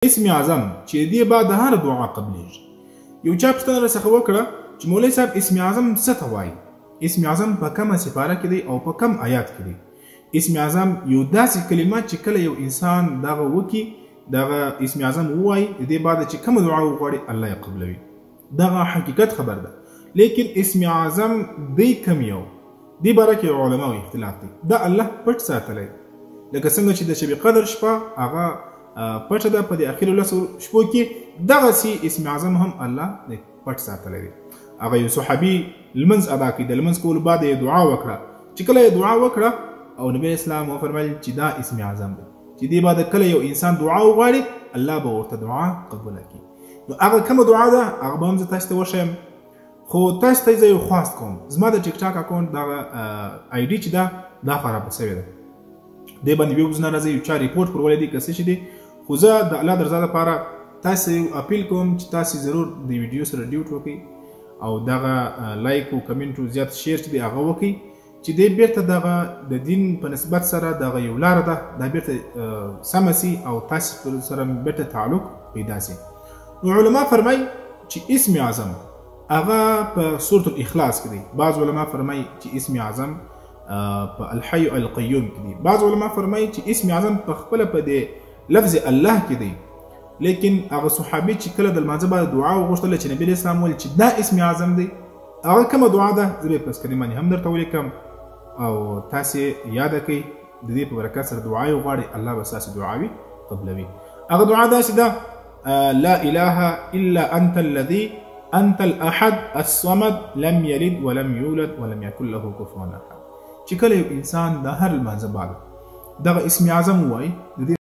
اسم اعظم چې دې بعد د هر دعا قبلېږي. یو چا پوښتنه راڅخه وکړه چې مولوي صاحب اسم اعظم څه ته وایي؟ اسم اعظم په کومه سپاره کې دی او په کوم آیات کې دی؟ اسم اعظم یو داسې کلمه چې کله یو انسان دغه وکړي دغه اسم اعظم ووایي د دې بعد چې کومه دعا وغواړي الله یې قبلوي. دغه حقیقت خبر ده. لیکن اسم اعظم دی کوم یو دې باره کې علماو اختلاف دی. دا الله پټ ساتلی لکه څنګه چې د شب قدر شپه هغه پټه ده په د اخرو لسو شپو کې دغسې اسم اعظم هم الله پټ ساتلی دی. هغه یو صحابي لمونځ ادا کړي د لمونځ کولو بعد یې دعا وکړه چې کله یې دعا وکړه او نبی اسلام وفرمیل چې دا اسم اعظم دی چې دې بعد کله یو انسان دعا وغواړي الله به ورته دعا قبوله کړي. نو هغه کومه دعا ده هغه به هم زه تاسو ته وښیم خو تاسو ته زه یو خواست کوم. زما د ټیک ټاک اکاونټ دغه آی ډي چې ده دا خرابه سوې ده دې باندې ویوز نه راځي یو چا ریپورټ کړولی دی که څه شي دی خو زه د الله د رضا لپاره تاسو اپیل کوم چې تاسو ضرور د ویډیو سره ډیوټ وکړئ او دغه لایک او کمنټ او زیات شیر چې دی هغه وکړئ چې دی بیرته دغه د دین په نسبت سره دغه یو لاره ده دا بیرته سمه سي او تاسو سره بیرته تعلق پیدا سي. نو علما فرمایي چې اسم اعظم هغه په سورة الاخلاص کې دی. بعض علما فرمایي چې اسم اعظم په الحي القیوم کې دی. بعض علما فرمایي چې اسم اعظم په خپله په دې لفظ الله کې دی. لیکن هغه صحابي چې کله د لمانځه باندې دعا وغوښتله چې نبي اسلام ویل چې دا اسم اعظم دی هغه کومه دعا ده زه به یې په سکرین باندې هم درته ولیکم او تاسې یاده کړئ د دې په برکت سره دعا یې وغواړئ الله به ستاسې دعاوې قبلوي. هغه دعا داسې ده لا اله الا انت الذي انت الاحد الصمد لم يلد ولم يولد ولم يكن له كفوا احد. چې کله یو انسان د هر لمانځه بعد دغه اسم اعظم ووایي